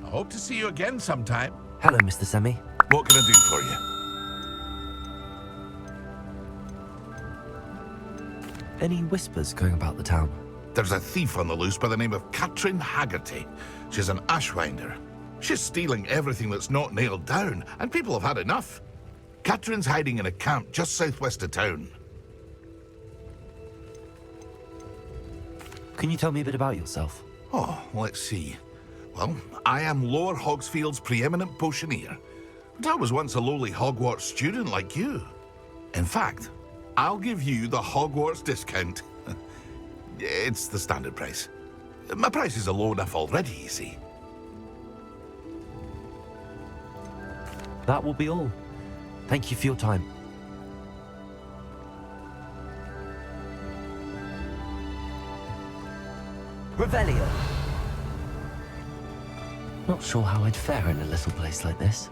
Hope to see you again sometime. Hello, Mr. Semi. What can I do for you? Any whispers going about the town? There's a thief on the loose by the name of Katrin Haggerty. She's an ashwinder. She's stealing everything that's not nailed down, and people have had enough. Katrin's hiding in a camp just southwest of town. Can you tell me a bit about yourself? Oh, let's see. Well, I am Lower Hogsfield's preeminent potioneer. But I was once a lowly Hogwarts student like you. In fact, I'll give you the Hogwarts discount. It's the standard price. My prices are low enough already, you see. That will be all. Thank you for your time. Revelio. Not sure how I'd fare in a little place like this.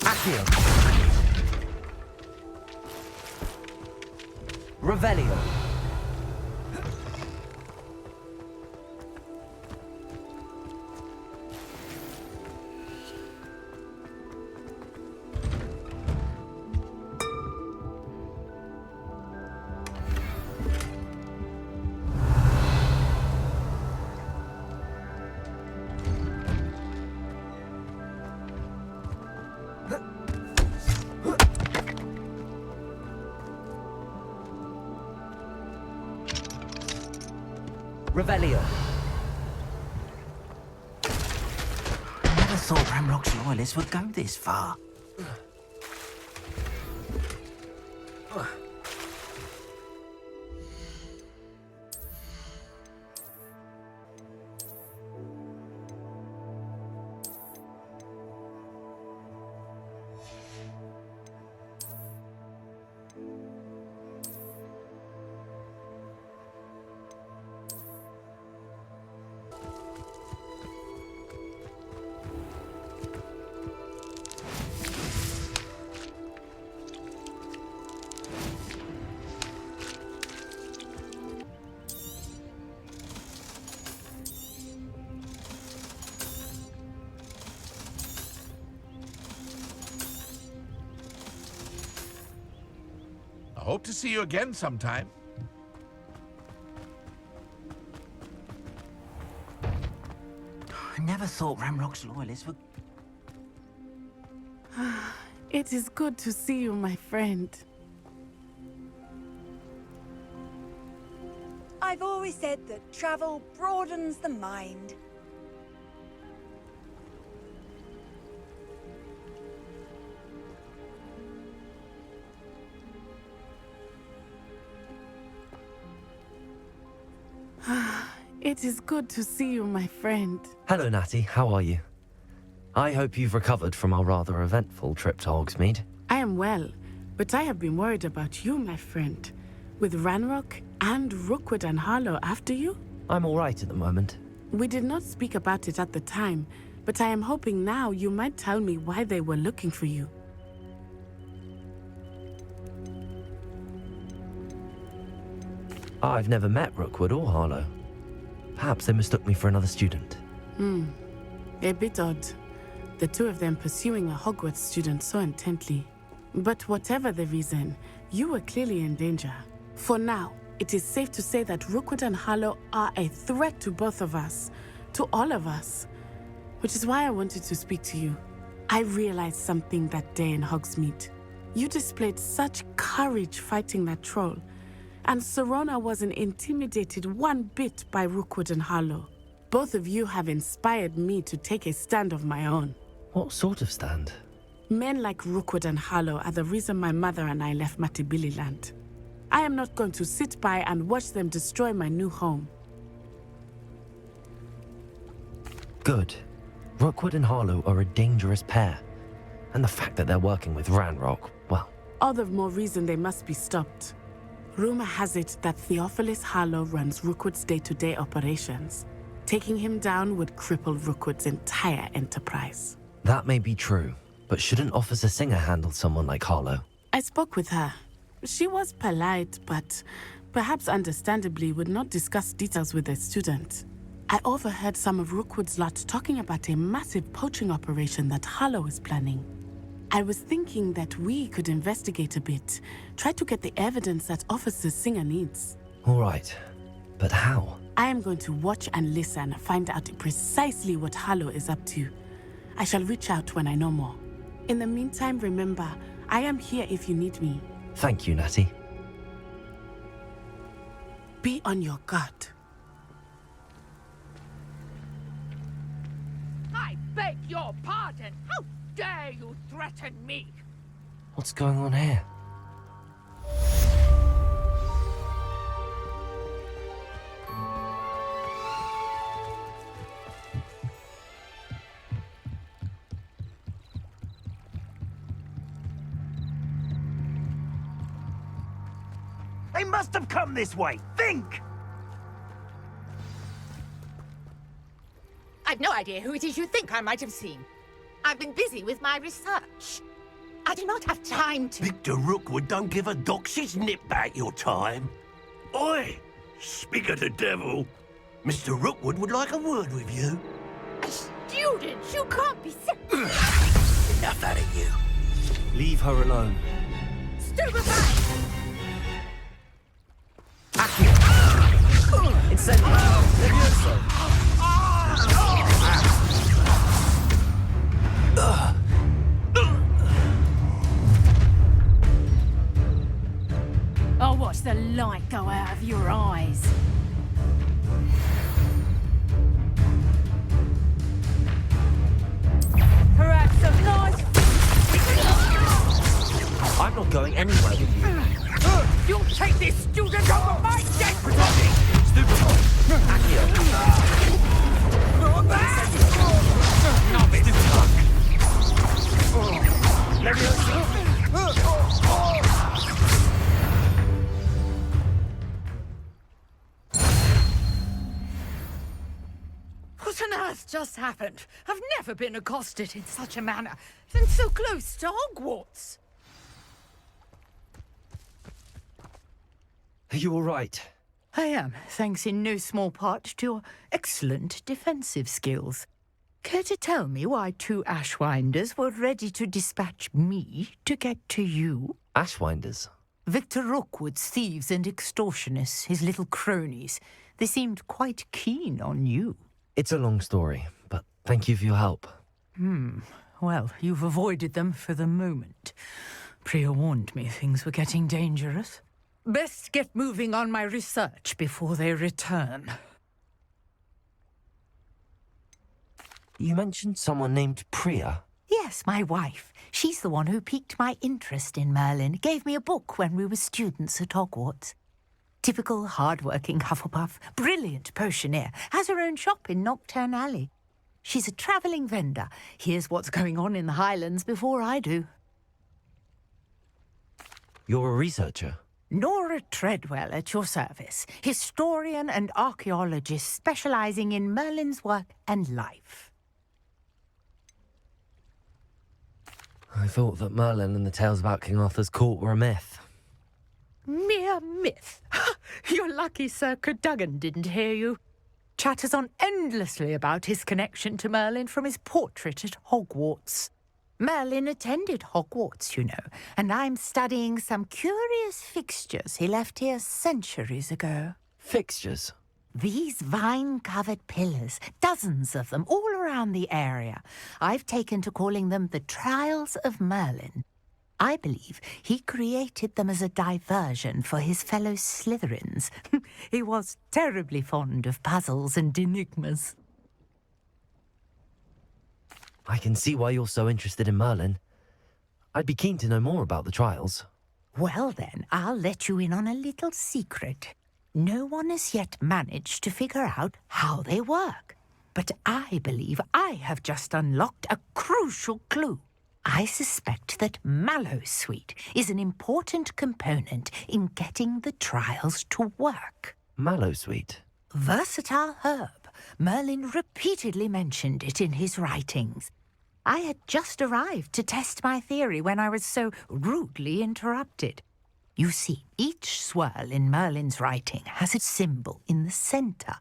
Accio. Revelio. Revelio. I never thought Ramrock's loyalists would go this far. I hope to see you again sometime. I never thought Ramrock's loyalists would... It is good to see you, my friend. I've always said that travel broadens the mind. It is good to see you, my friend. Hello, Natty. How are you? I hope you've recovered from our rather eventful trip to Hogsmeade. I am well, but I have been worried about you, my friend. With Ranrock and Rookwood and Harlow after you? I'm all right at the moment. We did not speak about it at the time, but I am hoping now you might tell me why they were looking for you. I've never met Rookwood or Harlow. Perhaps they mistook me for another student. A bit odd. The two of them pursuing a Hogwarts student so intently. But whatever the reason, you were clearly in danger. For now, it is safe to say that Rookwood and Harlow are a threat to both of us. To all of us. Which is why I wanted to speak to you. I realized something that day in Hogsmeade. You displayed such courage fighting that troll. And Serona wasn't intimidated one bit by Rookwood and Harlow. Both of you have inspired me to take a stand of my own. What sort of stand? Men like Rookwood and Harlow are the reason my mother and I left Matabili land. I am not going to sit by and watch them destroy my new home. Good. Rookwood and Harlow are a dangerous pair. And the fact that they're working with Ranrock, well... All the more reason they must be stopped. Rumor has it that Theophilus Harlow runs Rookwood's day-to-day operations. Taking him down would cripple Rookwood's entire enterprise. That may be true, But shouldn't Officer Singer handle someone like Harlow? I spoke with her. She was polite, but perhaps understandably would not discuss details with a student. I overheard some of Rookwood's lot talking about a massive poaching operation that Harlow is planning. I was thinking that we could investigate a bit, try to get the evidence that Officer Singer needs. All right, but how? I am going to watch and listen, find out precisely what Harlow is up to. I shall reach out when I know more. In the meantime, remember, I am here if you need me. Thank you, Natty. Be on your guard. I beg your pardon. How dare you threaten me? What's going on here? They must have come this way. Think! I've no idea who it is you think I might have seen. I've been busy with my research. I do not have time to... Victor Rookwood don't give a doxy's nip back your time. Oi! Speak of the devil. Mr. Rookwood would like a word with you. A student? You can't be serious. Enough out of you. Leave her alone. Stupefy! Incendio! Levioso! I'll watch the light go out of your eyes. Perhaps some nice... I'm not going anywhere with you. You'll take this student over my dead body! What on earth just happened? I've never been accosted in such a manner, and so close to Hogwarts. Are you all right? I am, thanks in no small part to your excellent defensive skills. Care to tell me why two Ashwinders were ready to dispatch me to get to you? Ashwinders? Victor Rookwood's thieves and extortionists, his little cronies. They seemed quite keen on you. It's a long story, but thank you for your help. Well, you've avoided them for the moment. Priya warned me things were getting dangerous. Best get moving on my research before they return. You mentioned someone named Priya. Yes, my wife. She's the one who piqued my interest in Merlin. Gave me a book when we were students at Hogwarts. Typical hard-working Hufflepuff, brilliant potioneer, has her own shop in Nocturne Alley. She's a travelling vendor. Hears what's going on in the Highlands before I do. You're a researcher? Nora Treadwell at your service, historian and archaeologist specialising in Merlin's work and life. I thought that Merlin and the tales about King Arthur's court were a myth. Mere myth. You're lucky Sir Cadogan didn't hear you. Chatters on endlessly about his connection to Merlin from his portrait at Hogwarts. Merlin attended Hogwarts, you know, and I'm studying some curious fixtures he left here centuries ago. Fixtures? These vine-covered pillars, dozens of them, all around the area. I've taken to calling them the Trials of Merlin. I believe he created them as a diversion for his fellow Slytherins. He was terribly fond of puzzles and enigmas. I can see why you're so interested in Merlin. I'd be keen to know more about the trials. Well then, I'll let you in on a little secret. No one has yet managed to figure out how they work. But I believe I have just unlocked a crucial clue. I suspect that Mallowsweet is an important component in getting the trials to work. Mallowsweet? Versatile herb. Merlin repeatedly mentioned it in his writings. I had just arrived to test my theory when I was so rudely interrupted. You see, each swirl in Merlin's writing has a symbol in the center.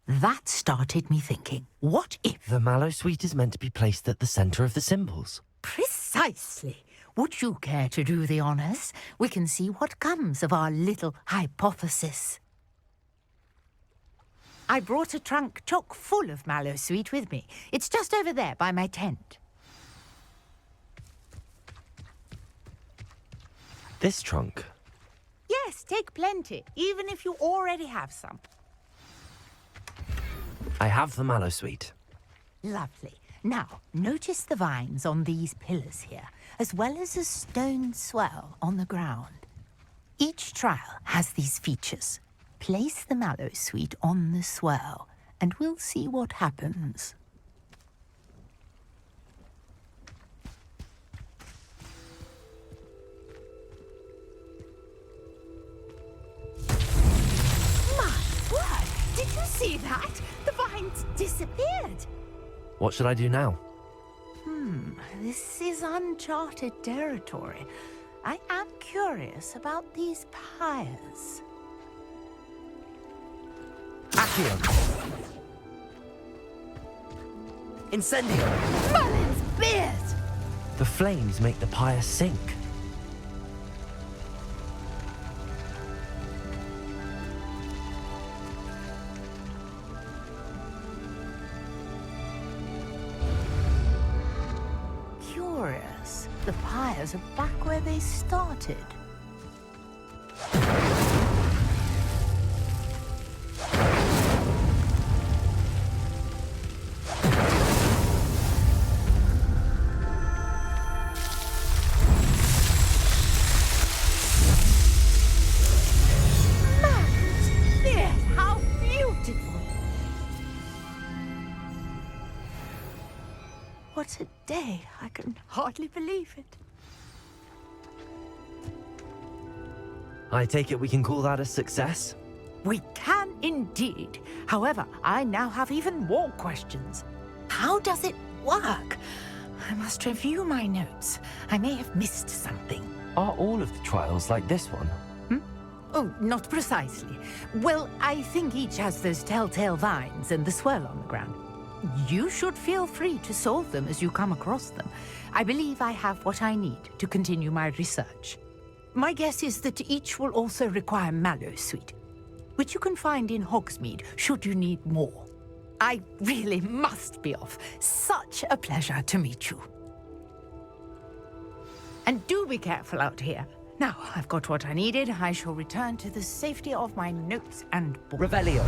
That started me thinking, what if... The mallow sweet is meant to be placed at the center of the symbols. Precisely. Would you care to do the honors? We can see what comes of our little hypothesis. I brought a trunk chock full of mallow sweet with me. It's just over there by my tent. This trunk? Yes, take plenty, even if you already have some. I have the mallow sweet. Lovely. Now, notice the vines on these pillars here, as well as a stone swell on the ground. Each trial has these features. Place the mallow sweet on the swell, and we'll see what happens. My word! Did you see that? The vines disappeared. What should I do now? This is uncharted territory. I am curious about these pyres. Accio! Incendio! Merlin's beard! The flames make the pyre sink. Curious. The pyres are back where they started. What a day. I can hardly believe it. I take it we can call that a success? We can indeed. However, I now have even more questions. How does it work? I must review my notes. I may have missed something. Are all of the trials like this one? Oh, not precisely. Well, I think each has those telltale vines and the swirl on the ground. You should feel free to solve them as you come across them. I believe I have what I need to continue my research. My guess is that each will also require mallow sweet, which you can find in Hogsmeade should you need more. I really must be off. Such a pleasure to meet you. And do be careful out here. Now, I've got what I needed. I shall return to the safety of my notes and book. Revelio.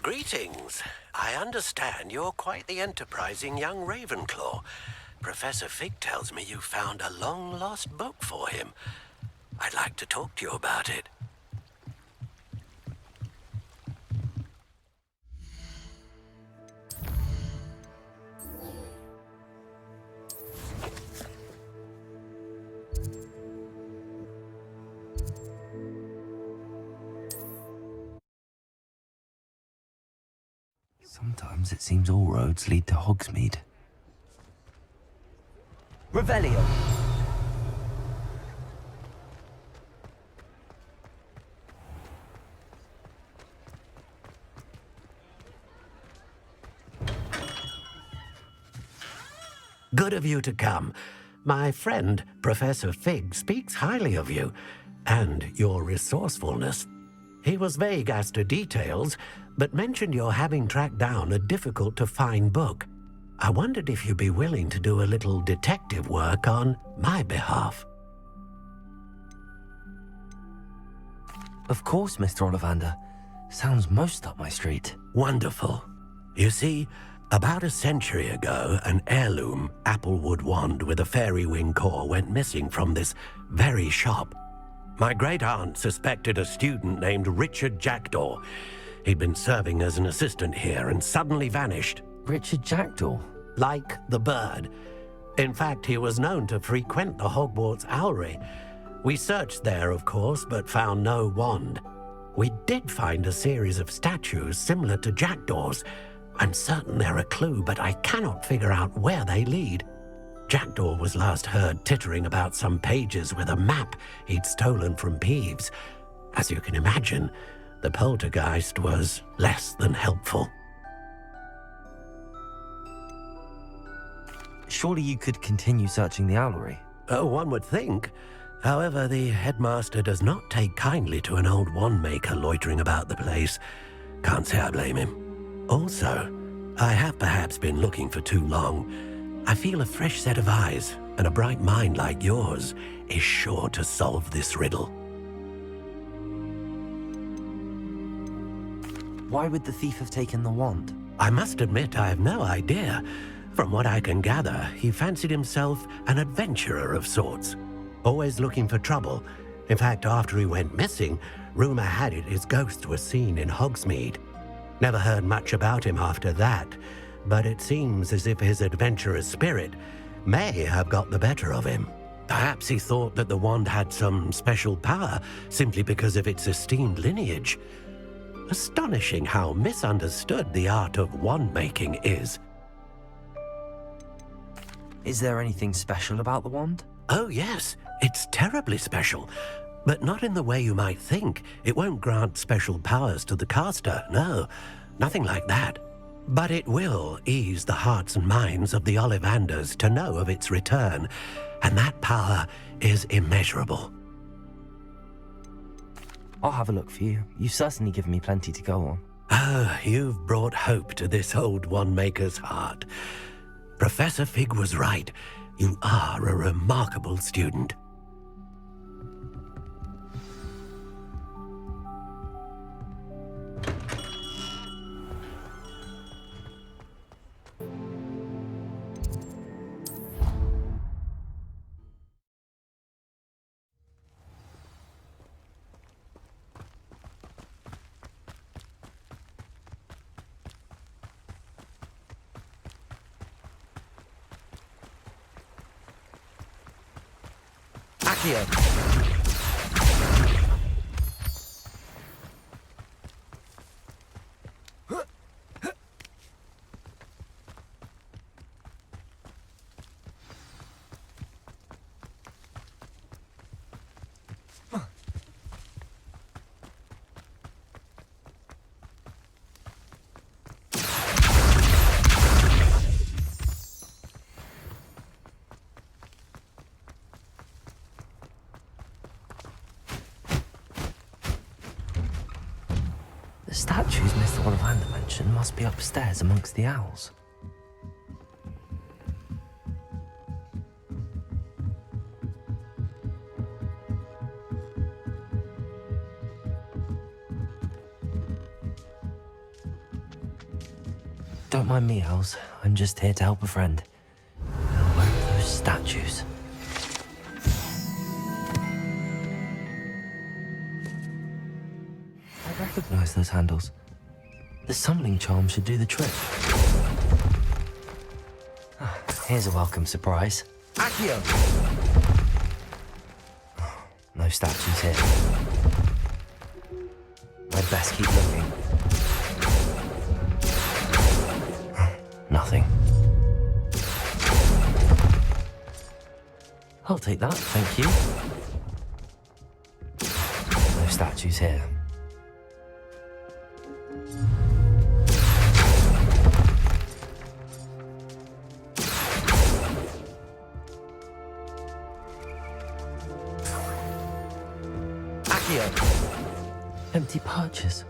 Greetings. I understand you're quite the enterprising young Ravenclaw. Professor Fig tells me you found a long-lost book for him. I'd like to talk to you about it. Sometimes it seems all roads lead to Hogsmeade. Revelio. Good of you to come. My friend, Professor Fig, speaks highly of you and your resourcefulness. He was vague as to details, but mentioned your having tracked down a difficult-to-find book. I wondered if you'd be willing to do a little detective work on my behalf. Of course, Mr. Ollivander. Sounds most up my street. Wonderful. You see, About a century ago, an heirloom applewood wand with a fairy wing core went missing from this very shop. My great-aunt suspected a student named Richard Jackdaw. He'd been serving as an assistant here and suddenly vanished. Richard Jackdaw? Like the bird. In fact, he was known to frequent the Hogwarts Owlery. We searched there, of course, but found no wand. We did find a series of statues similar to Jackdaw's. I'm certain they're a clue, but I cannot figure out where they lead. Jackdaw was last heard tittering about some pages with a map he'd stolen from Peeves. As you can imagine, the poltergeist was less than helpful. Surely you could continue searching the owlery. Oh, one would think. However, the headmaster does not take kindly to an old wand maker loitering about the place. Can't say I blame him. Also, I have perhaps been looking for too long. I feel a fresh set of eyes, and a bright mind like yours is sure to solve this riddle. Why would the thief have taken the wand? I must admit I have no idea. From what I can gather, he fancied himself an adventurer of sorts, always looking for trouble. In fact, after he went missing, rumor had it his ghost was seen in Hogsmeade. Never heard much about him after that, but it seems as if his adventurous spirit may have got the better of him. Perhaps he thought that the wand had some special power simply because of its esteemed lineage. Astonishing how misunderstood the art of wand making is. Is there anything special about the wand? Oh yes, it's terribly special. But not in the way you might think. It won't grant special powers to the caster, no. Nothing like that. But it will ease the hearts and minds of the Ollivanders to know of its return, and that power is immeasurable. I'll have a look for you. You've certainly given me plenty to go on. Oh, you've brought hope to this old wand-maker's heart. Professor Fig was right. You are a remarkable student. Accio! The statues Mr. Ollivander mentioned must be upstairs amongst the owls. Don't mind me, owls. I'm just here to help a friend. Now, where are those statues? I recognize those handles. The summoning charm should do the trick. Here's a welcome surprise. Accio! No statues here. I'd best keep looking. Nothing. I'll take that, thank you. No statues here. Empty perches.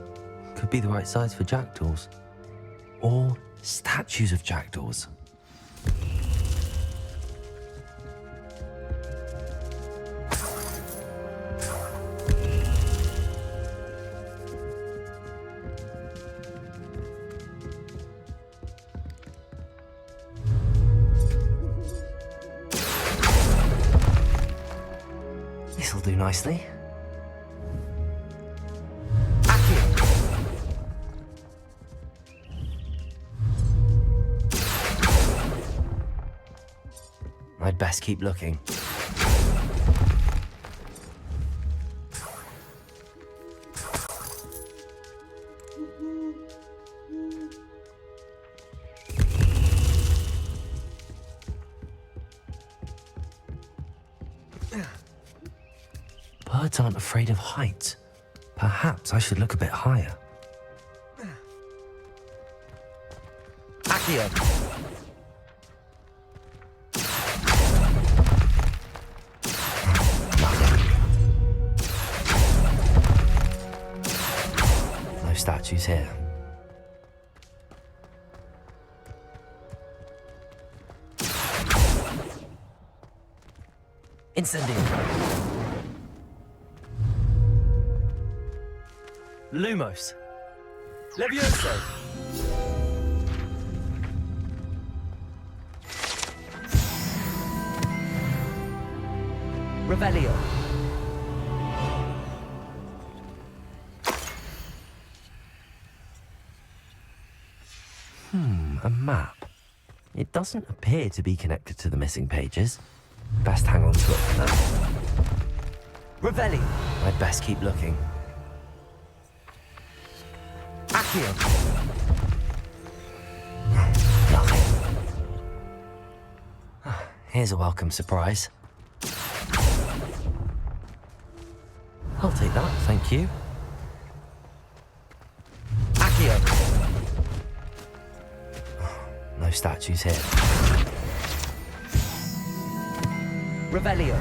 Could be the right size for jackdaws. Or statues of jackdaws. do nicely. I'd best keep looking. Birds aren't afraid of heights. Perhaps I should look a bit higher. Accio! No statues here. Incendium! Lumos! Levioso! Revelio! A map. It doesn't appear to be connected to the missing pages. Best hang on to it for now. Revelio! I'd best keep looking. Accio! Nothing. Here's a welcome surprise. I'll take that, thank you. Accio! No statues here. Revelio!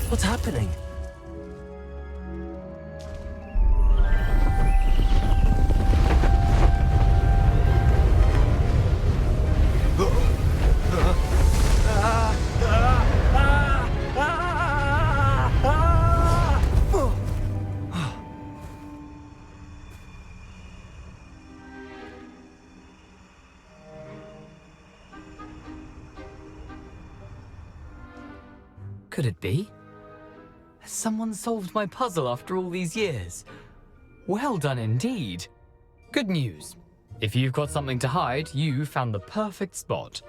What's happening? Could it be? Has someone solved my puzzle after all these years? Well done indeed. Good news. If you've got something to hide, you found the perfect spot.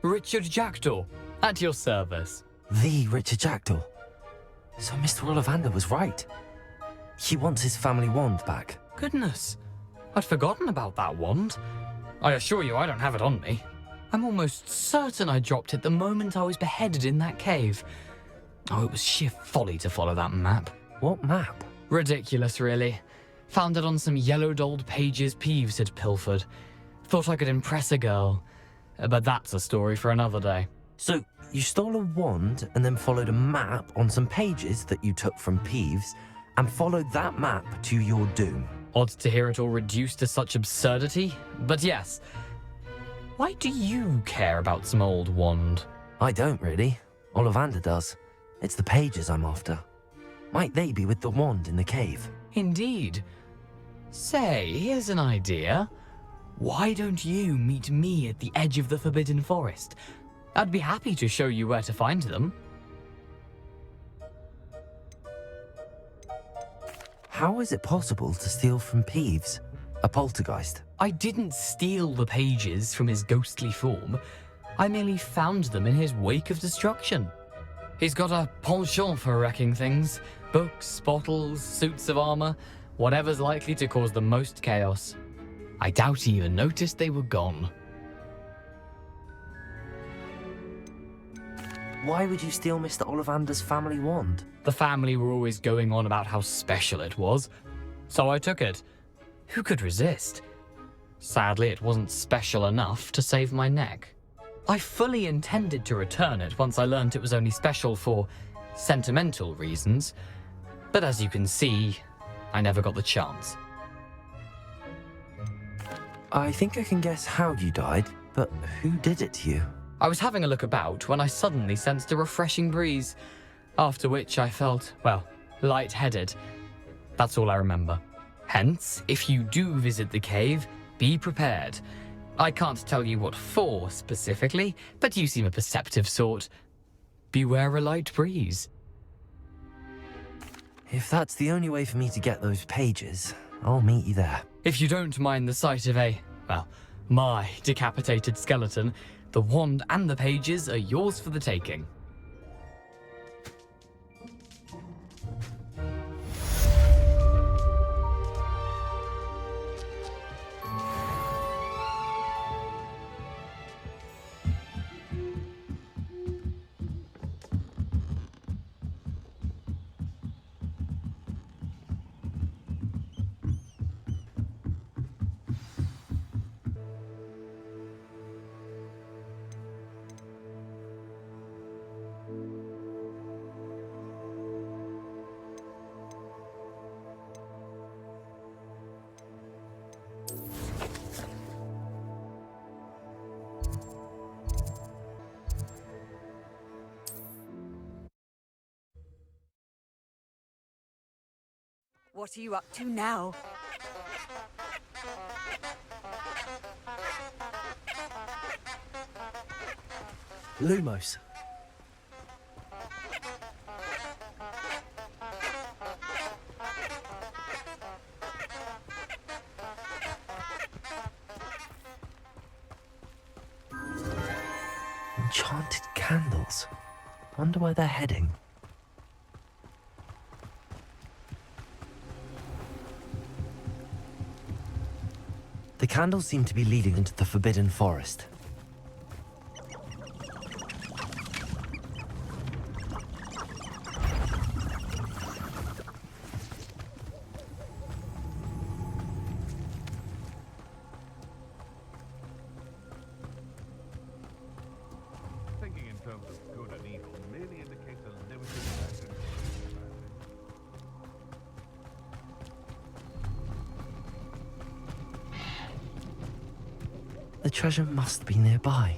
Richard Jackdaw, at your service. The Richard Jackdaw. So Mr. Ollivander was right. He wants his family wand back. Goodness, I'd forgotten about that wand. I assure you I don't have it on me. I'm almost certain I dropped it the moment I was beheaded in that cave. Oh, it was sheer folly to follow that map. What map? Ridiculous, really. Found it on some yellowed old pages Peeves had pilfered. Thought I could impress a girl. But that's a story for another day. So, you stole a wand and then followed a map on some pages that you took from Peeves and followed that map to your doom. Odd to hear it all reduced to such absurdity, but yes. Why do you care about some old wand? I don't really. Ollivander does. It's the pages I'm after. Might they be with the wand in the cave? Indeed. Say, here's an idea. Why don't you meet me at the edge of the Forbidden Forest? I'd be happy to show you where to find them. How is it possible to steal from Peeves? A poltergeist? I didn't steal the pages from his ghostly form. I merely found them in his wake of destruction. He's got a penchant for wrecking things. Books, bottles, suits of armor, whatever's likely to cause the most chaos. I doubt he even noticed they were gone. Why would you steal Mr. Ollivander's family wand? The family were always going on about how special it was, so I took it. Who could resist? Sadly, it wasn't special enough to save my neck. I fully intended to return it once I learned it was only special for sentimental reasons, but as you can see, I never got the chance. I think I can guess how you died, but who did it to you? I was having a look about when I suddenly sensed a refreshing breeze, after which I felt, well, lightheaded. That's all I remember. Hence, if you do visit the cave, be prepared. I can't tell you what for specifically, but you seem a perceptive sort. Beware a light breeze. If that's the only way for me to get those pages, I'll meet you there. If you don't mind the sight of my decapitated skeleton, the wand and the pages are yours for the taking. What are you up to now? Lumos. Enchanted candles. Wonder where they're heading. The candles seem to be leading into the Forbidden Forest. Thinking in terms of good and evil merely indicates a limited imagine. The treasure must be nearby.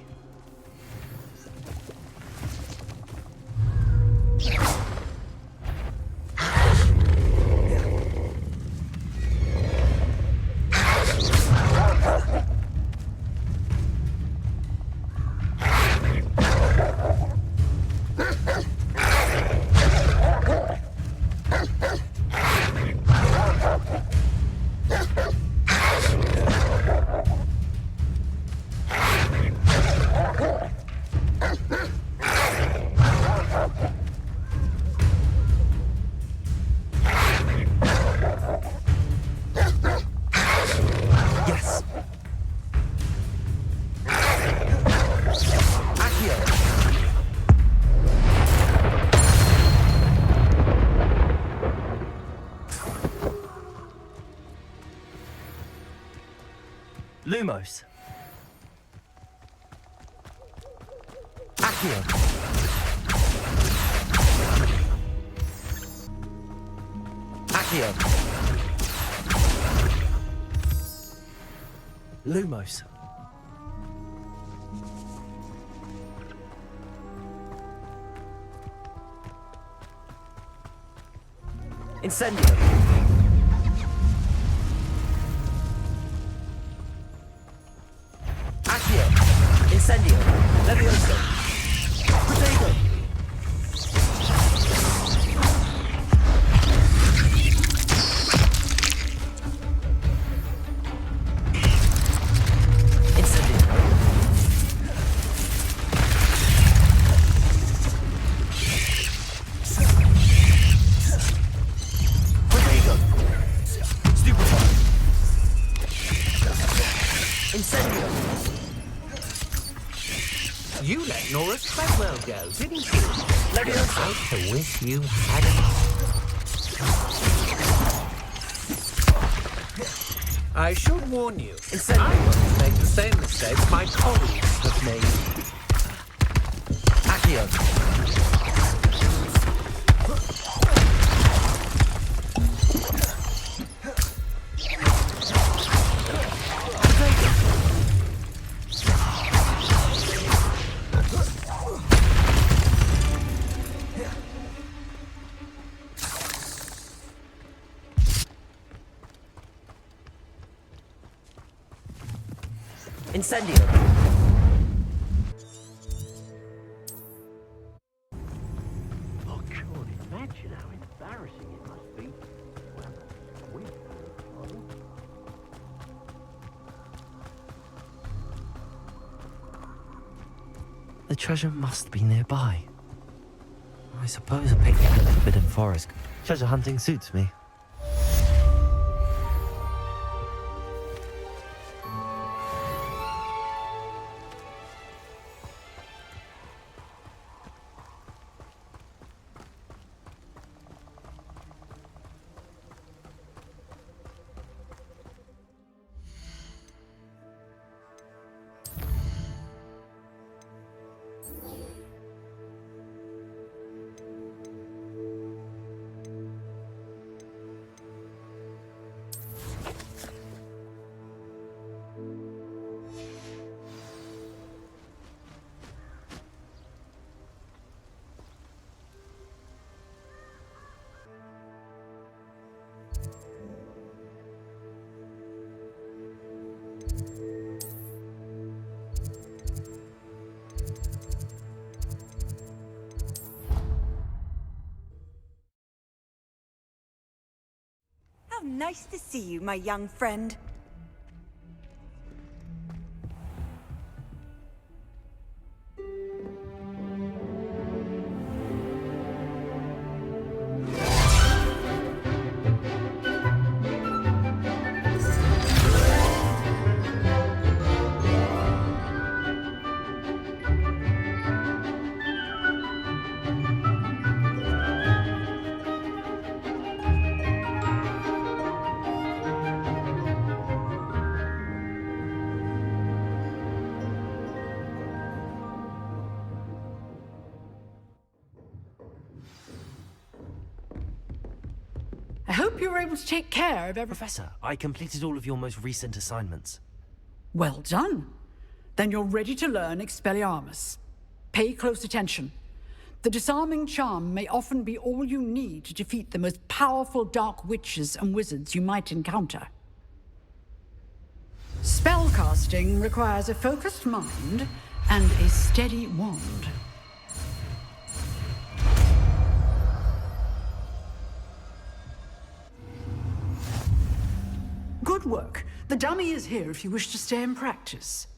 Lumos. Accio. Accio. Lumos. Incendio. Accio. Incendio. Levioso. Potato. You let Nora Treadwell go, didn't you? I wish you hadn't. I should warn you, I won't make the same mistakes my colleagues have made. Accio. Incendio! I can't imagine how embarrassing it must be. Well, we The treasure must be nearby. I suppose a picnic in the Forbidden Forest. Treasure hunting suits me. How nice to see you, my young friend. I hope you were able to take care of everything. Professor, I completed all of your most recent assignments. Well done. Then you're ready to learn Expelliarmus. Pay close attention. The disarming charm may often be all you need to defeat the most powerful dark witches and wizards you might encounter. Spellcasting requires a focused mind and a steady wand. Good work. The dummy is here if you wish to stay and practice.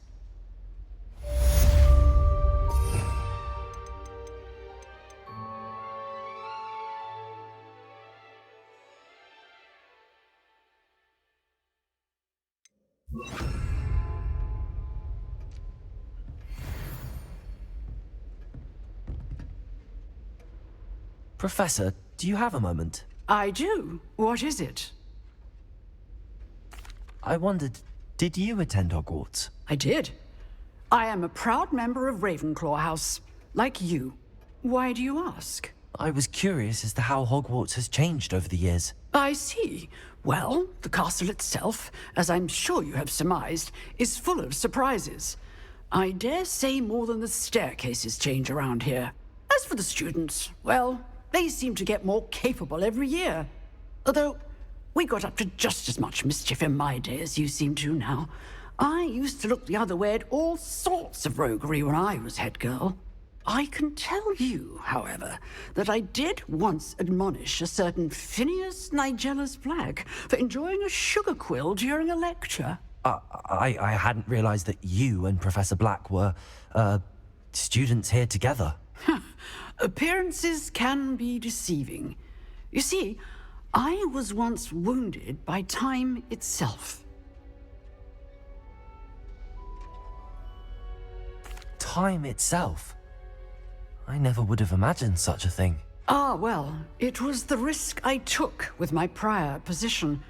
Professor, do you have a moment? I do. What is it? I wondered, did you attend Hogwarts? I did. I am a proud member of Ravenclaw House, like you. Why do you ask? I was curious as to how Hogwarts has changed over the years. I see. Well, the castle itself, as I'm sure you have surmised, is full of surprises. I dare say more than the staircases change around here. As for the students, well, they seem to get more capable every year. Although, we got up to just as much mischief in my day as you seem to now. I used to look the other way at all sorts of roguery when I was head girl. I can tell you, however, that I did once admonish a certain Phineas Nigellus Black for enjoying a sugar quill during a lecture. I hadn't realized that you and Professor Black were, students here together. Appearances can be deceiving. You see, I was once wounded by time itself. Time itself? I never would have imagined such a thing. Ah, well, it was the risk I took with my prior position.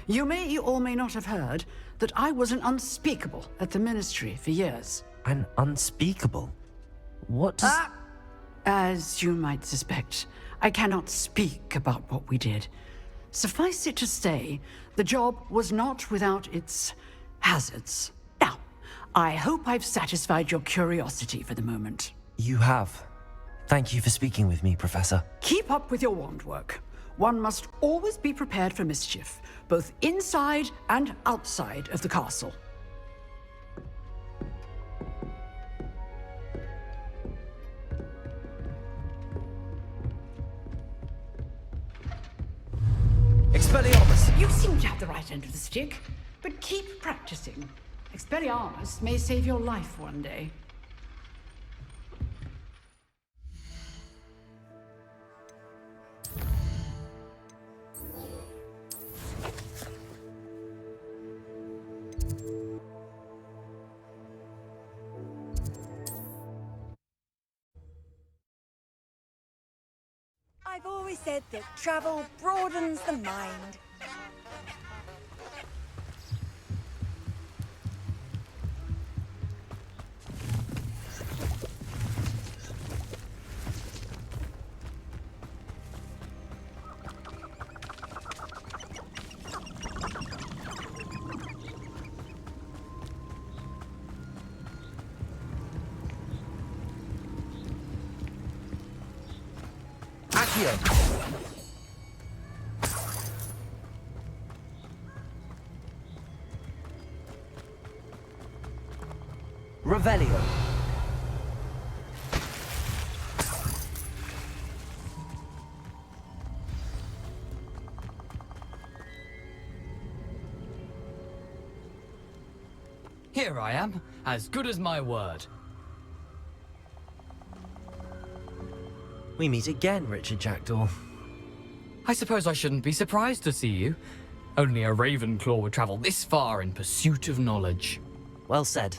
You may or may not have heard that I was an unspeakable at the Ministry for years. An unspeakable? What does... As you might suspect, I cannot speak about what we did. Suffice it to say, the job was not without its hazards. Now, I hope I've satisfied your curiosity for the moment. You have. Thank you for speaking with me, Professor. Keep up with your wand work. One must always be prepared for mischief, both inside and outside of the castle. Expelliarmus! You seem to have the right end of the stick, but keep practicing. Expelliarmus may save your life one day. I've always said that travel broadens the mind. Revelio. Here I am, as good as my word. We meet again, Richard Jackdaw. I suppose I shouldn't be surprised to see you. Only a Ravenclaw would travel this far in pursuit of knowledge. Well said.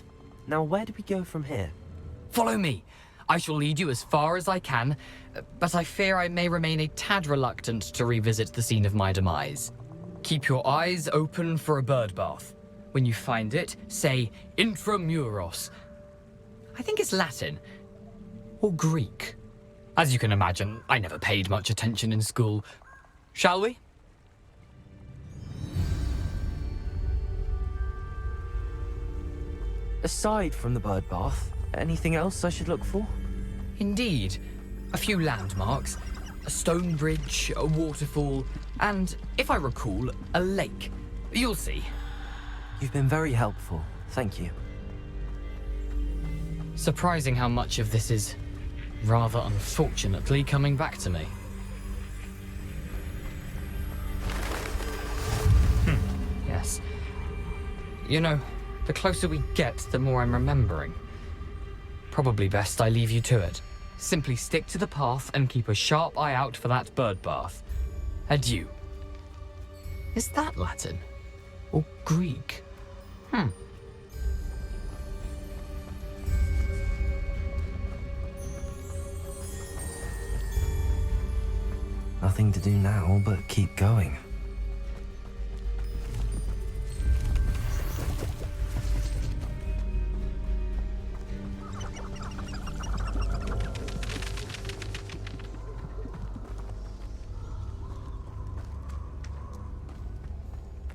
Now where do we go from here? Follow me. I shall lead you as far as I can, but I fear I may remain a tad reluctant to revisit the scene of my demise. Keep your eyes open for a bird bath. When you find it, say intramuros. I think it's Latin. Or Greek. As you can imagine, I never paid much attention in school. Shall we? Aside from the bird bath, anything else I should look for? Indeed. A few landmarks. A stone bridge, a waterfall, and, if I recall, a lake. You'll see. You've been very helpful. Thank you. Surprising how much of this is, rather unfortunately, coming back to me. Yes. You know, the closer we get, the more I'm remembering. Probably best I leave you to it. Simply stick to the path and keep a sharp eye out for that bird bath. Adieu. Is that Latin? Or Greek? Nothing to do now but keep going.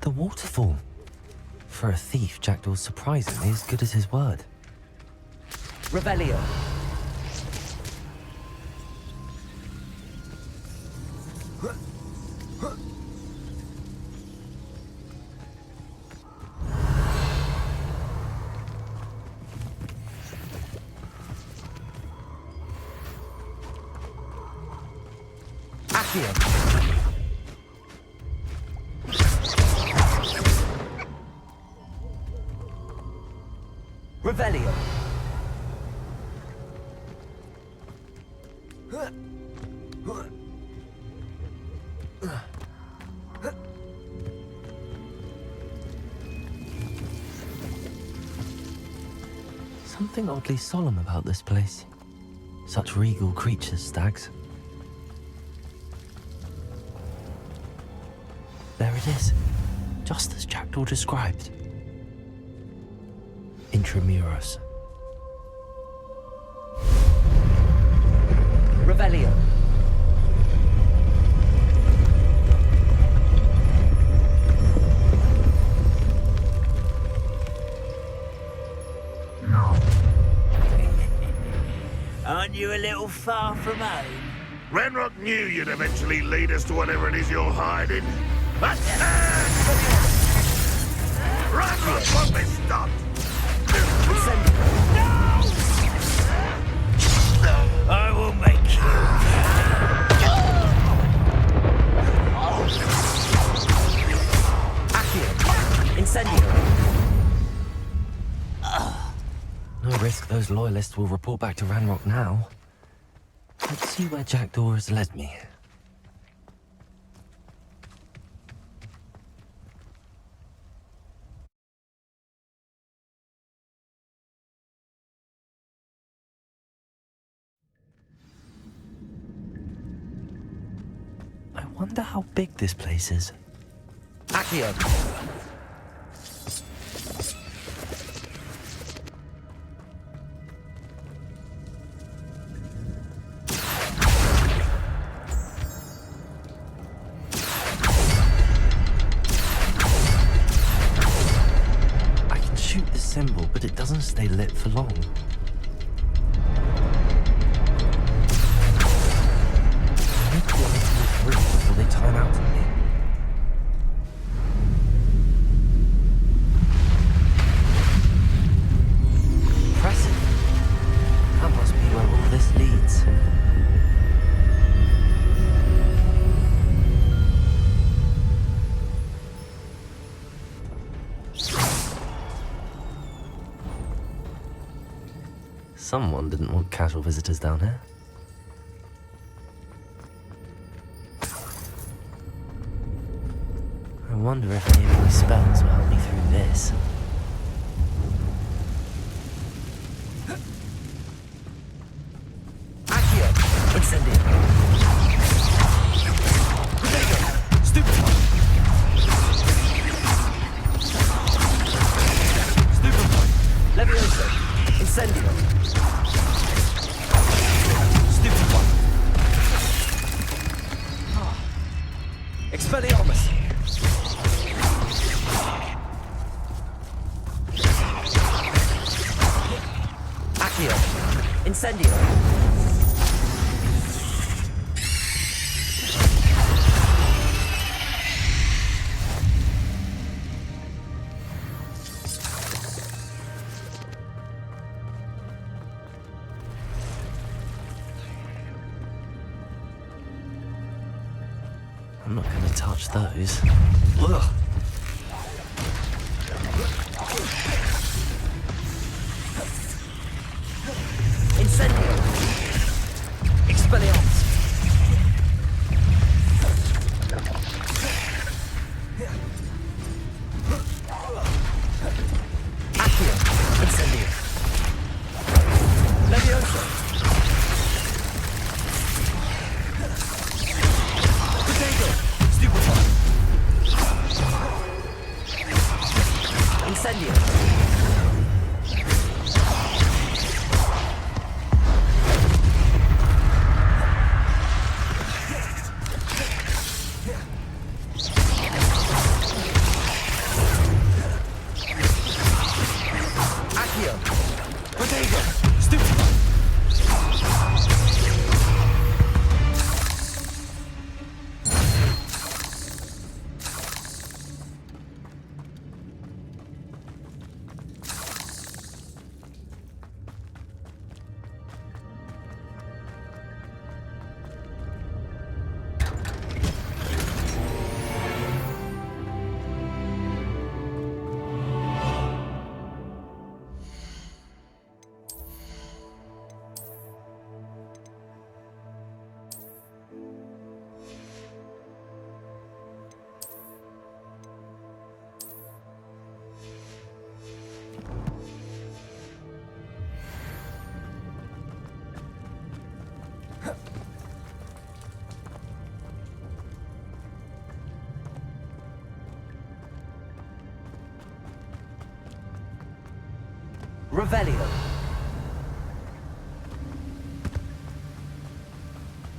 The waterfall. For a thief, Jackdaw's surprisingly as good as his word. Revelio. Accio. Revelio. Something oddly solemn about this place. Such regal creatures, stags. There it is, just as Jackdaw described. Intramuros. Revelio. Aren't you a little far from home? Renrock knew you'd eventually lead us to whatever it is you're hiding. But Renrock won't be stopped! I will make you. those loyalists will report back to Ranrock now. Let's see where Jackdaw has led me. I wonder how big this place is. Accio! I can shoot the symbol, but it doesn't stay lit for long. Before they time out on me. Impressive. That must be where all this leads. Someone didn't want casual visitors down here. I wonder if any of my spells will help me through this. Accio! Incendio! Stupefy! Stupefy! Levioso! Incendio! Stupefy! Expelliarmus! Incendio! I'm not going to touch those. Ugh. Incendio! Expelliarmus! Accio! Incendio! Levioso! Potato! Stupefy! Incendio! Revelio.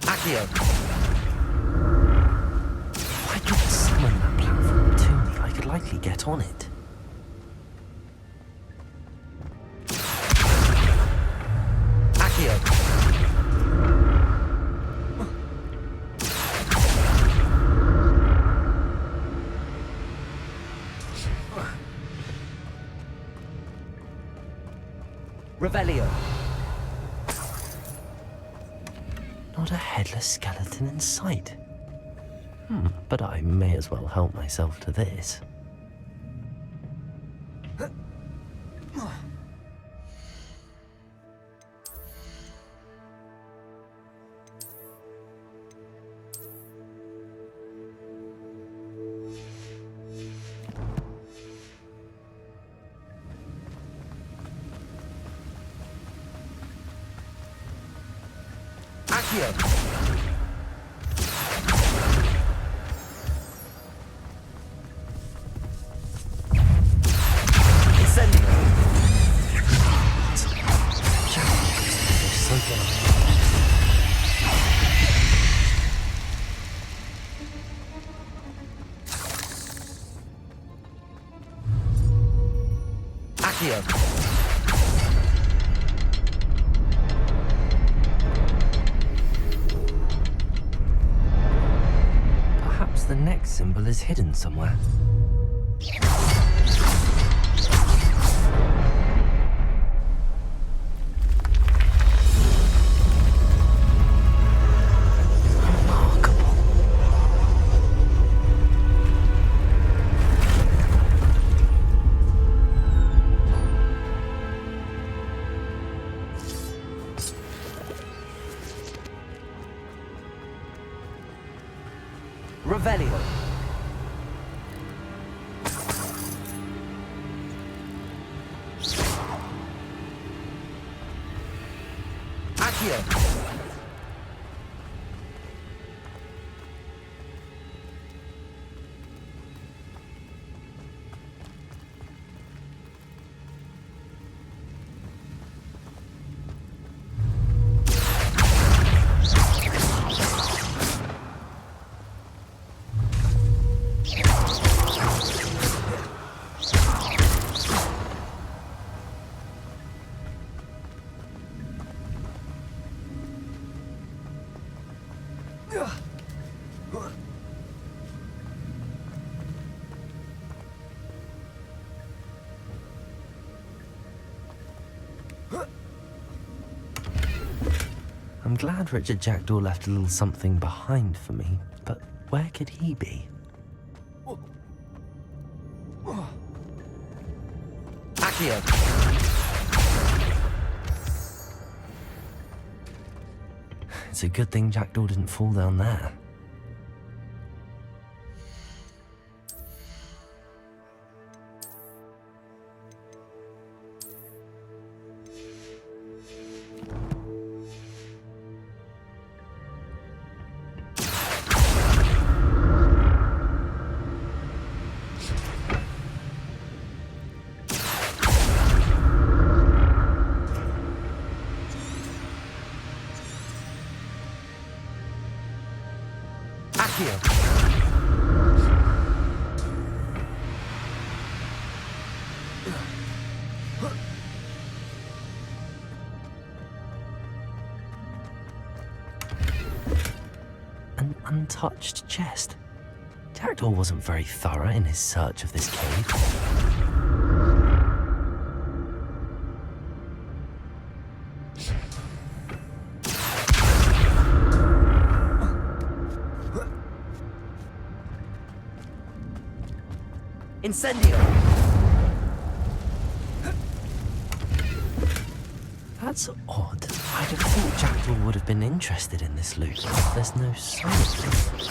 Accio. If I could summon that platform to me, I could likely get on it. Accio. Revelio. Not a headless skeleton in sight. But I may as well help myself to this. Accio. Perhaps the next symbol is hidden somewhere. Revelio. Accio. I'm glad Richard Jackdaw left a little something behind for me, but where could he be? Accio! It's a good thing Jackdaw didn't fall down there. An untouched chest. Jackdaw wasn't very thorough in his search of this cave. Incendio! That's odd. I'd have thought Jackdaw would have been interested in this loot, but there's no sign of it.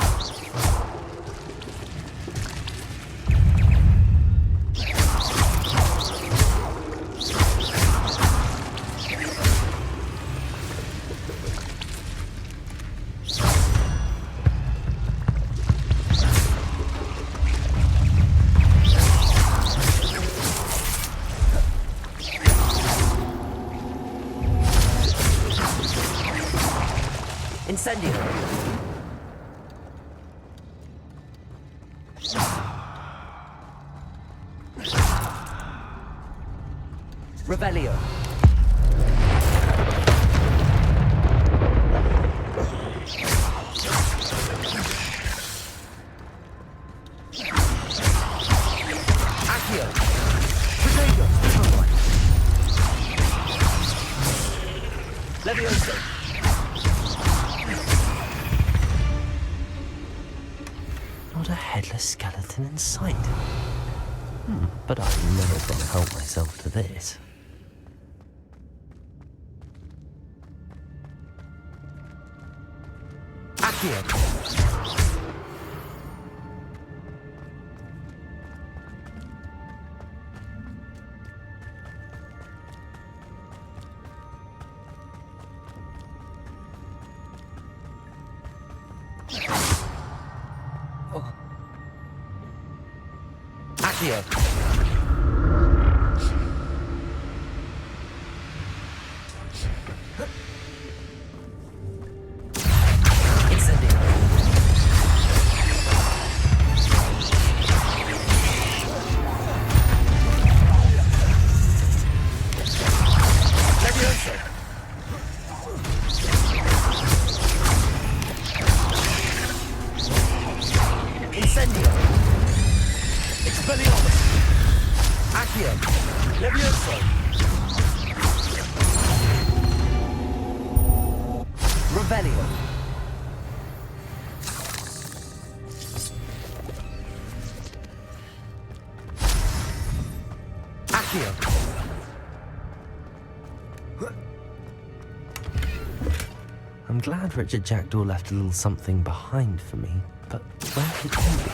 Incendio! Revelio! Accio! Protego! Levioso! Not a headless skeleton in sight. But I'm never going to help myself to this. Accio! Accio. Incendio. Levioso. Incendio. Expelliarmus. Accio. Levioso. Revelio. Accio. I'm glad Richard Jackdaw left a little something behind for me, but where could he be?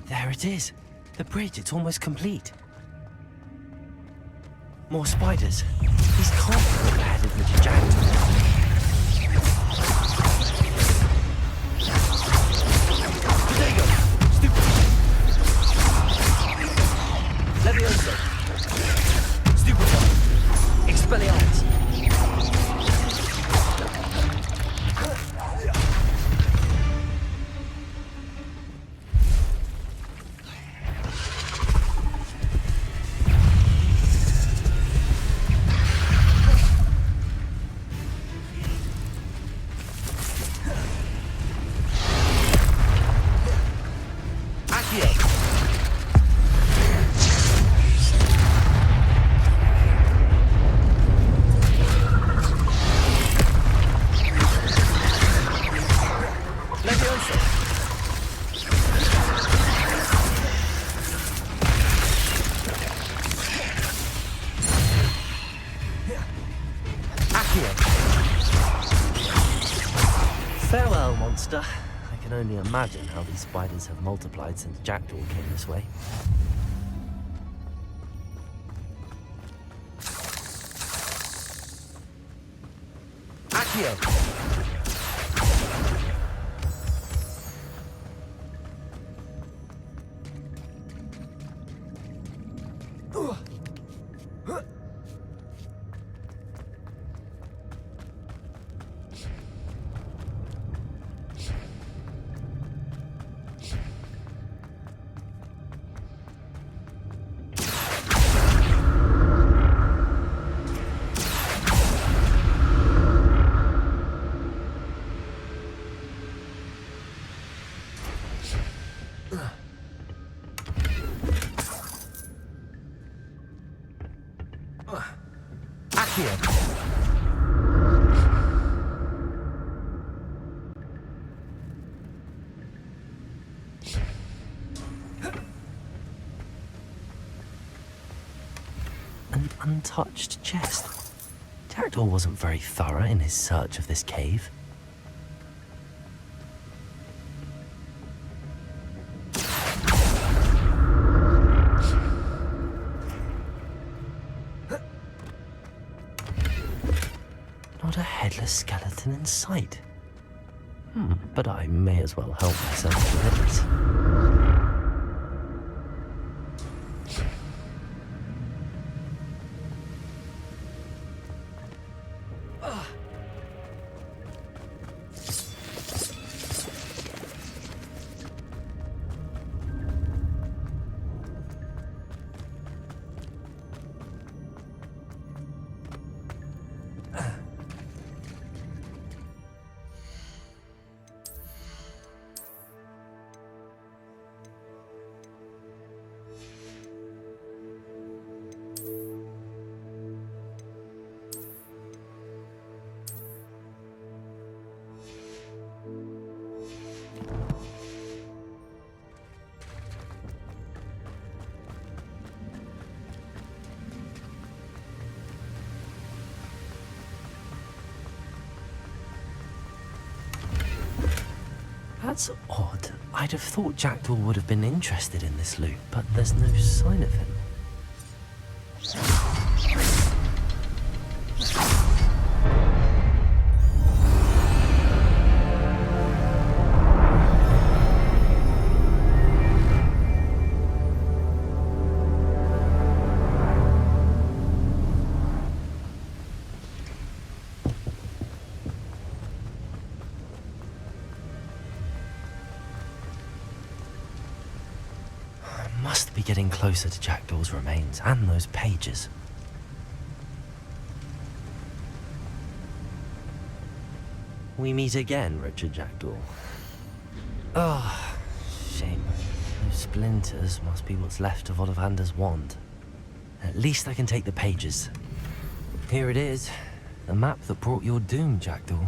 There it is. The bridge, it's almost complete. More spiders. These can't be what the head of Richard Jackdaw. Potato! Stupid! Levioso! Stupid! Expelliarmus! Farewell, monster. I can only imagine how these spiders have multiplied since Jackdaw came this way. Accio! An untouched chest. Jackdaw wasn't very thorough in his search of this cave. Not a headless skeleton in sight. But I may as well help myself to this. That's odd. I'd have thought Jackdaw would have been interested in this loot, but there's no sign of him. Must be getting closer to Jackdaw's remains and those pages. We meet again, Richard Jackdaw. Ah, shame. Those splinters must be what's left of Ollivander's wand. At least I can take the pages. Here it is. The map that brought your doom, Jackdaw.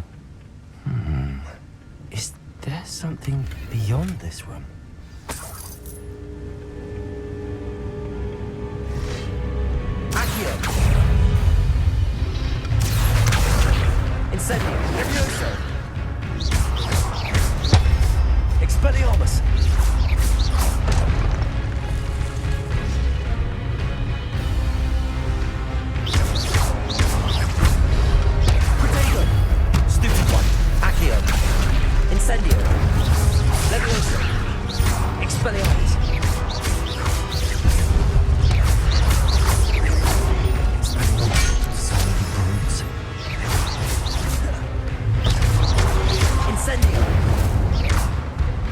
Is there something beyond this room? Incendio, Levioso! Expelliarmus! Protego! Stupid one! Accio! Incendio! Levioso! Expelliarmus! Incendio!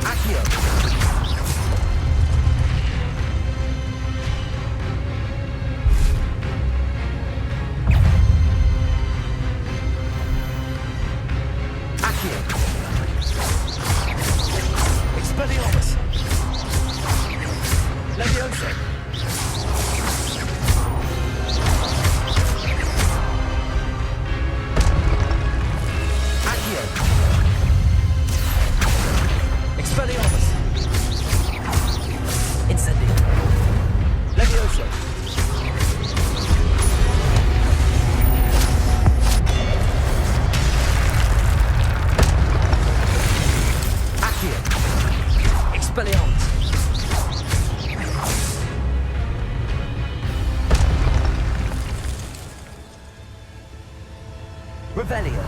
Accio! Accio! Expelliarmus! Levioso! Accio! Expelliarmus! Incendio! Levioso! Accio! Expelliarmus! Revelio!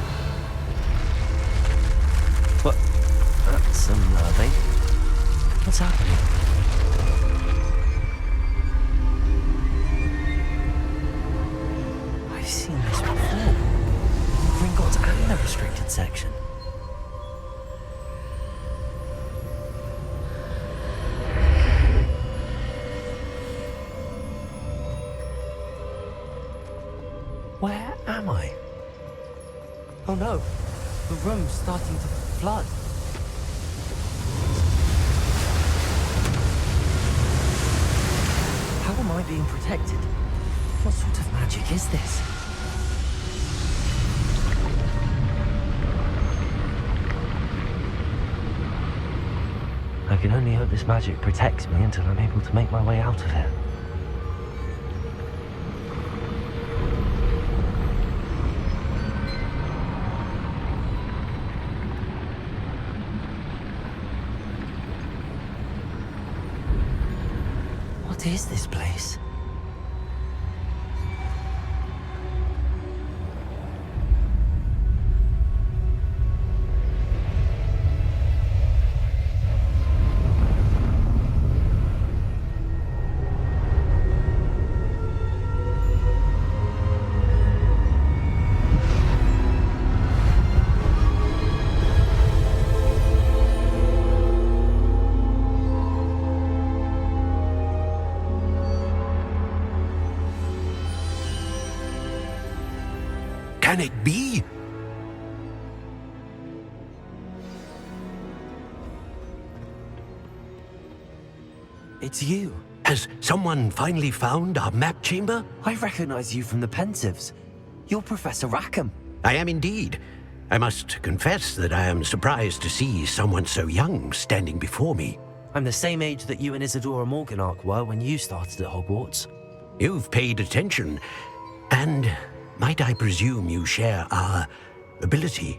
What? That's some nerving. What's happening? I've seen this before. Gringotts and the restricted section. Where am I? Oh no, the room's starting to flood. How am I being protected? What sort of magic is this? I can only hope this magic protects me until I'm able to make my way out of here. What is this place? Can it be? It's you. Has someone finally found our map chamber? I recognize you from the Pensives. You're Professor Rackham. I am indeed. I must confess that I am surprised to see someone so young standing before me. I'm the same age that you and Isadora Morganach were when you started at Hogwarts. You've paid attention, and might I presume you share our ability?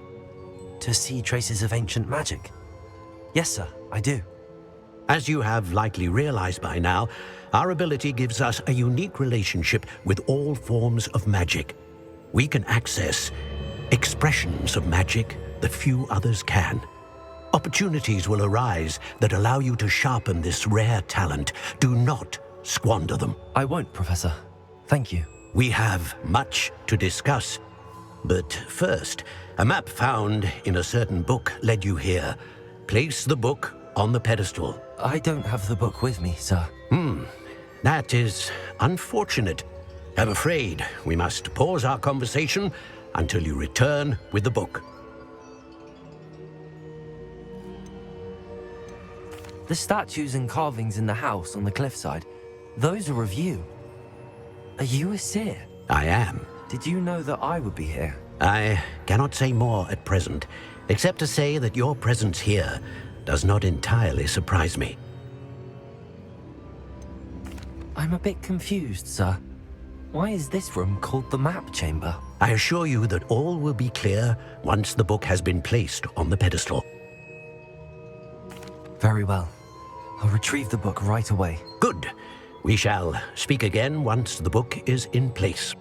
To see traces of ancient magic. Yes, sir, I do. As you have likely realized by now, our ability gives us a unique relationship with all forms of magic. We can access expressions of magic that few others can. Opportunities will arise that allow you to sharpen this rare talent. Do not squander them. I won't, Professor. Thank you. We have much to discuss. But first, a map found in a certain book led you here. Place the book on the pedestal. I don't have the book with me, sir. That is unfortunate. I'm afraid we must pause our conversation until you return with the book. The statues and carvings in the house on the cliffside, those are of you. Are you a seer? I am. Did you know that I would be here? I cannot say more at present, except to say that your presence here does not entirely surprise me. I'm a bit confused, sir. Why is this room called the map chamber? I assure you that all will be clear once the book has been placed on the pedestal. Very well. I'll retrieve the book right away. Good. We shall speak again once the book is in place.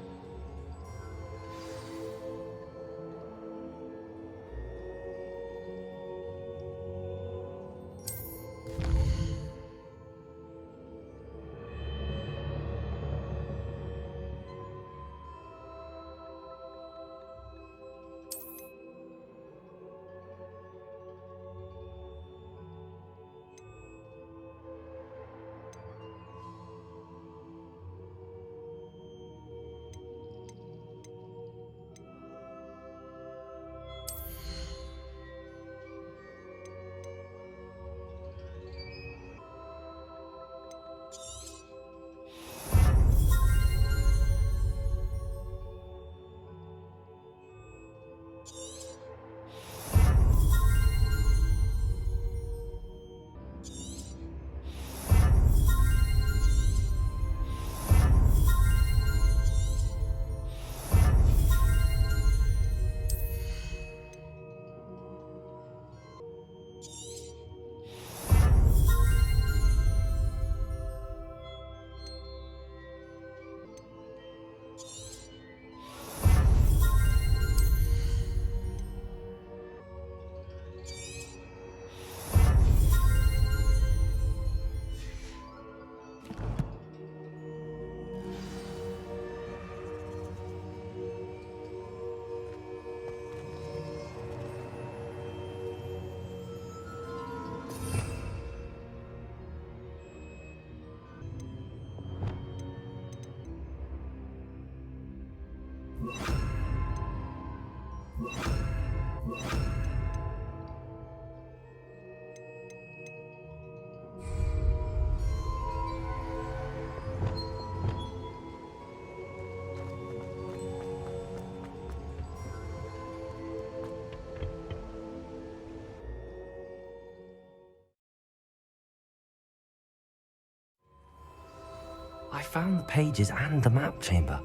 I found the pages and the map chamber.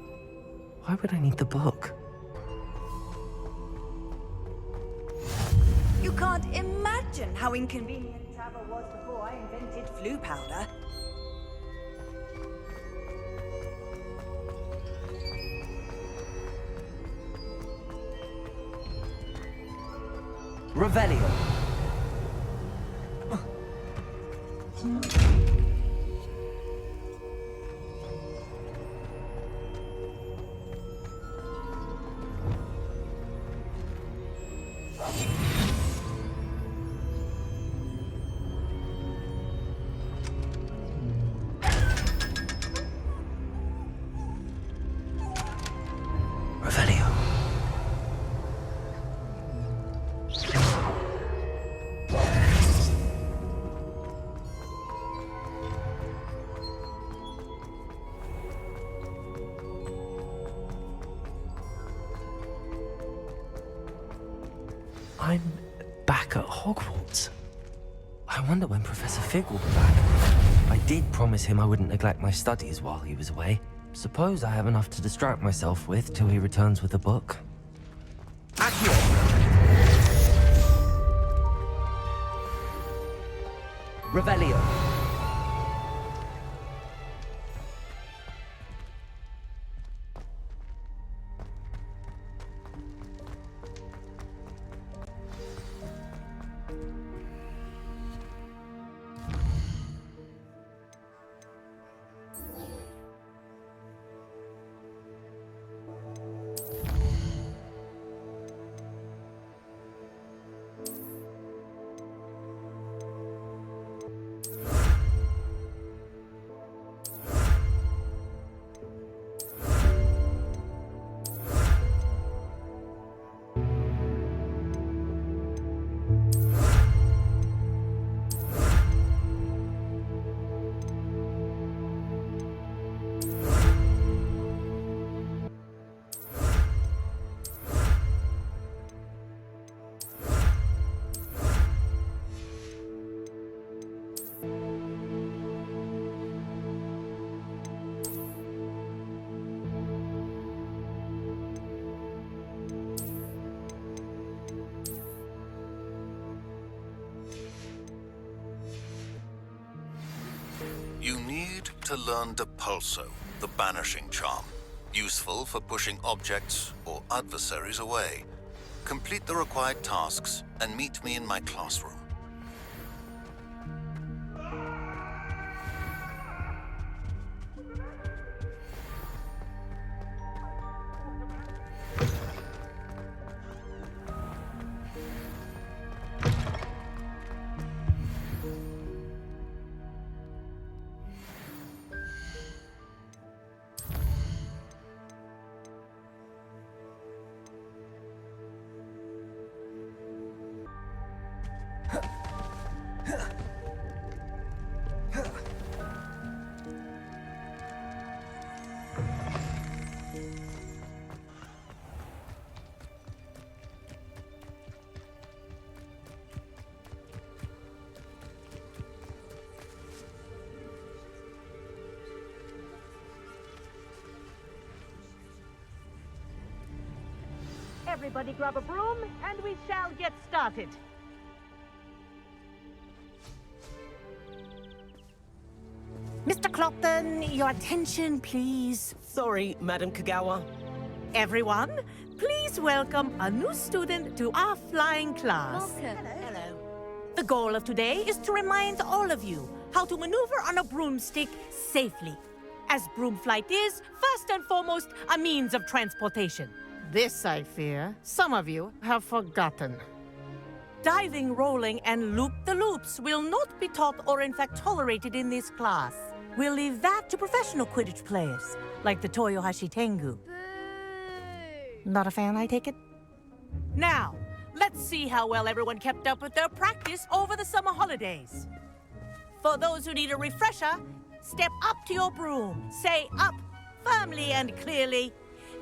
Why would I need the book? You can't imagine how inconvenient travel was before I invented flu powder. Revelio. Revelio. I'm back at Hogwarts. I wonder when Professor Fig will be back. I did promise him I wouldn't neglect my studies while he was away. Suppose I have enough to distract myself with till he returns with the book. Accio! Revelio. You need to learn Depulso, the banishing charm. Useful for pushing objects or adversaries away. Complete the required tasks and meet me in my classroom. Everybody grab a broom, and we shall get started. Mr. Clopton, your attention, please. Sorry, Madam Kagawa. Everyone, please welcome a new student to our flying class. Hello. The goal of today is to remind all of you how to maneuver on a broomstick safely, as broom flight is, first and foremost, a means of transportation. This, I fear, some of you have forgotten. Diving, rolling, and loop-the-loops will not be taught or in fact tolerated in this class. We'll leave that to professional Quidditch players, like the Toyohashi Tengu. Not a fan, I take it? Now, let's see how well everyone kept up with their practice over the summer holidays. For those who need a refresher, step up to your broom, say up firmly and clearly,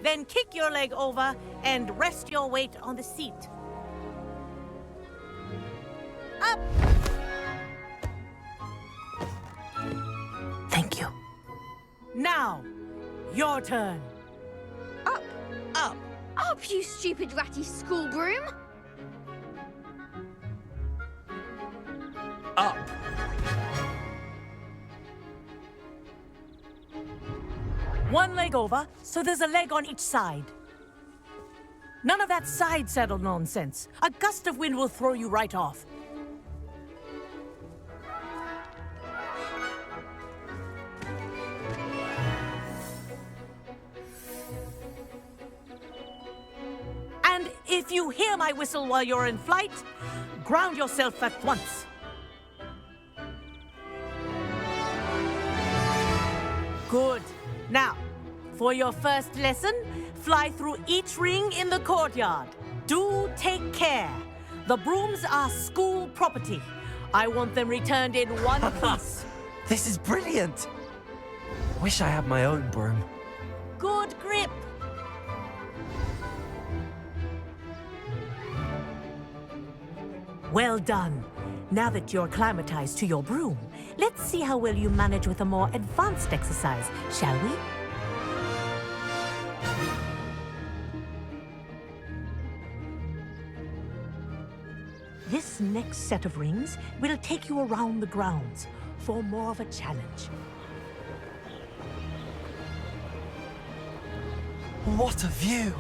then kick your leg over and rest your weight on the seat. Up! Thank you. Now, your turn. Up. Up. Up, you stupid ratty school broom. Up. One leg over, so there's a leg on each side. None of that side saddle nonsense. A gust of wind will throw you right off. And if you hear my whistle while you're in flight, ground yourself at once. Good. Now, for your first lesson, fly through each ring in the courtyard. Do take care. The brooms are school property. I want them returned in one piece. This is brilliant! Wish I had my own broom. Good grip. Well done. Now that you're acclimatized to your broom, let's see how well you manage with a more advanced exercise, shall we? This next set of rings will take you around the grounds for more of a challenge. What a view!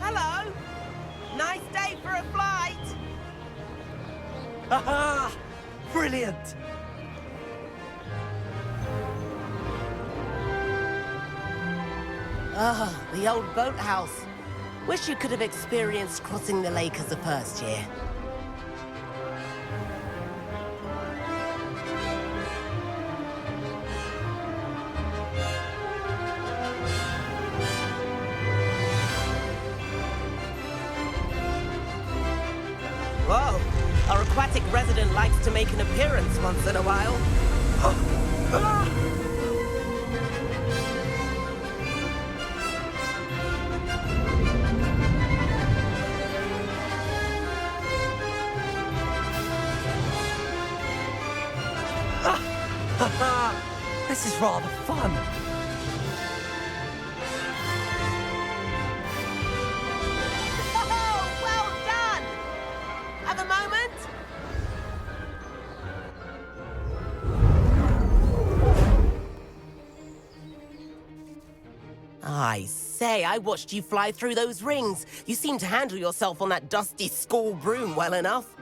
Hello! Nice day for a flight! Aha! Brilliant! Ah, the old boathouse. Wish you could have experienced crossing the lake as a first year. Whoa, our aquatic resident likes to make an appearance once in a while. This is rather fun. Oh, well done! Have a moment? I say, I watched you fly through those rings. You seem to handle yourself on that dusty school broom well enough.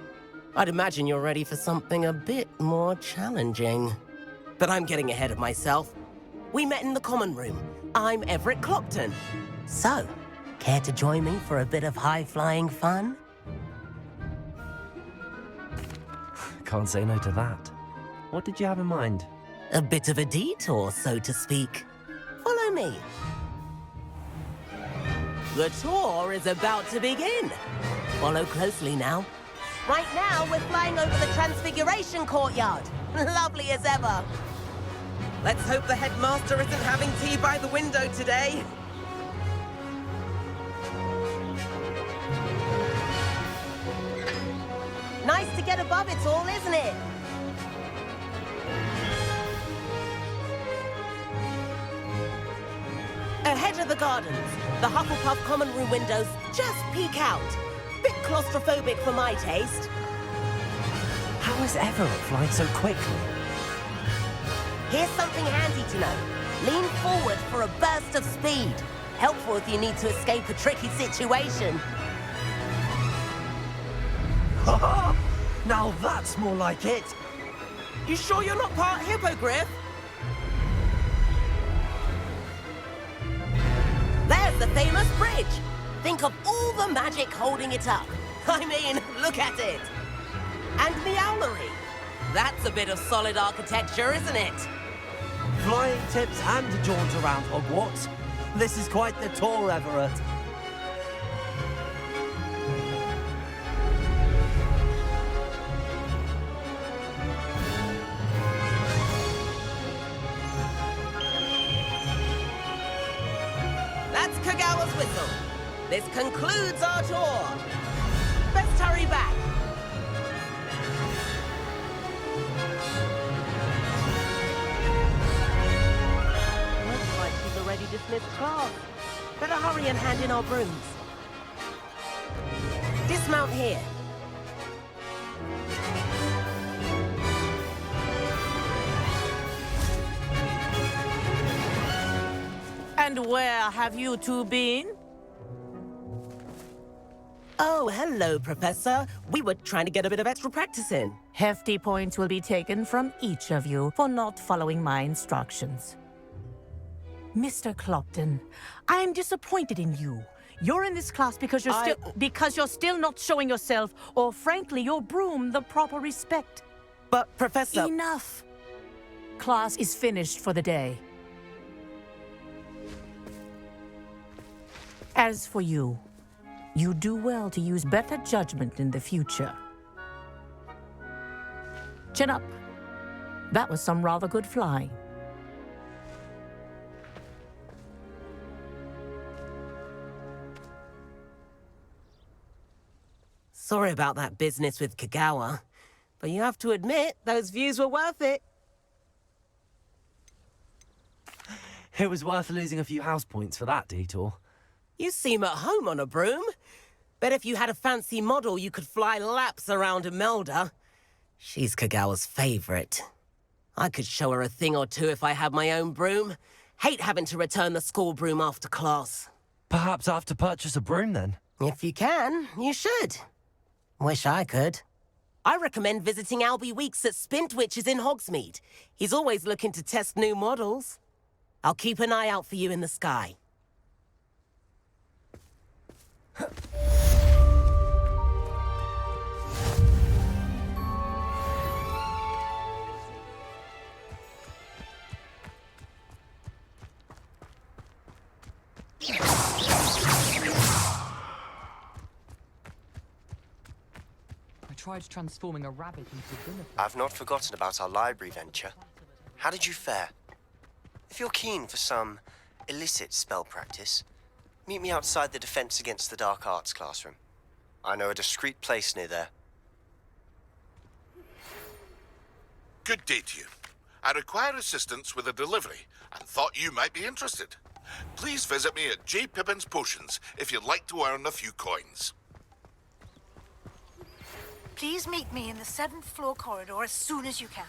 I'd imagine you're ready for something a bit more challenging. But I'm getting ahead of myself. We met in the common room. I'm Everett Clopton. So, care to join me for a bit of high-flying fun? Can't say no to that. What did you have in mind? A bit of a detour, so to speak. Follow me. The tour is about to begin. Follow closely now. Right now, we're flying over the Transfiguration Courtyard. Lovely as ever. Let's hope the headmaster isn't having tea by the window today. Nice to get above it all, isn't it? Ahead of the gardens, the Hufflepuff common room windows just peek out. Bit claustrophobic for my taste. How is Everett flying so quickly? Here's something handy to know. Lean forward for a burst of speed. Helpful if you need to escape a tricky situation. Now that's more like it. You sure you're not part hippogriff? There's the famous bridge. Think of all the magic holding it up. I mean, look at it. And the owlery. That's a bit of solid architecture, isn't it? Flying tips and a jaunt around Hogwarts. This is quite the tour, Everett. That's Kagawa's whistle. This concludes our tour. Best hurry back. Looks like she's already dismissed class. Better hurry and hand in our brooms. Dismount here. And where have you two been? Oh, hello, Professor. We were trying to get a bit of extra practice in. Hefty points will be taken from each of you for not following my instructions. Mr. Clopton, I'm disappointed in you. You're in this class because you're still not showing yourself, or frankly, your broom the proper respect. But, Professor... Enough. Class is finished for the day. As for you, you do well to use better judgment in the future. Chin up. That was some rather good flying. Sorry about that business with Kagawa, but you have to admit, those views were worth it. It was worth losing a few house points for that detour. You seem at home on a broom. Bet if you had a fancy model, you could fly laps around Imelda. She's Kagawa's favorite. I could show her a thing or two if I had my own broom. Hate having to return the school broom after class. Perhaps I have to purchase a broom then. If you can, you should. Wish I could. I recommend visiting Albie Weeks at Spintwitches in Hogsmeade. He's always looking to test new models. I'll keep an eye out for you in the sky. I tried transforming a rabbit into a dinner. I've not forgotten about our library venture. How did you fare? If you're keen for some illicit spell practice, meet me outside the Defense Against the Dark Arts classroom. I know a discreet place near there. Good day to you. I require assistance with a delivery and thought you might be interested. Please visit me at J. Pippin's Potions if you'd like to earn a few coins. Please meet me in the 7th floor corridor as soon as you can.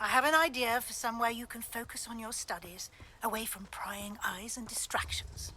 I have an idea for somewhere you can focus on your studies, away from prying eyes and distractions.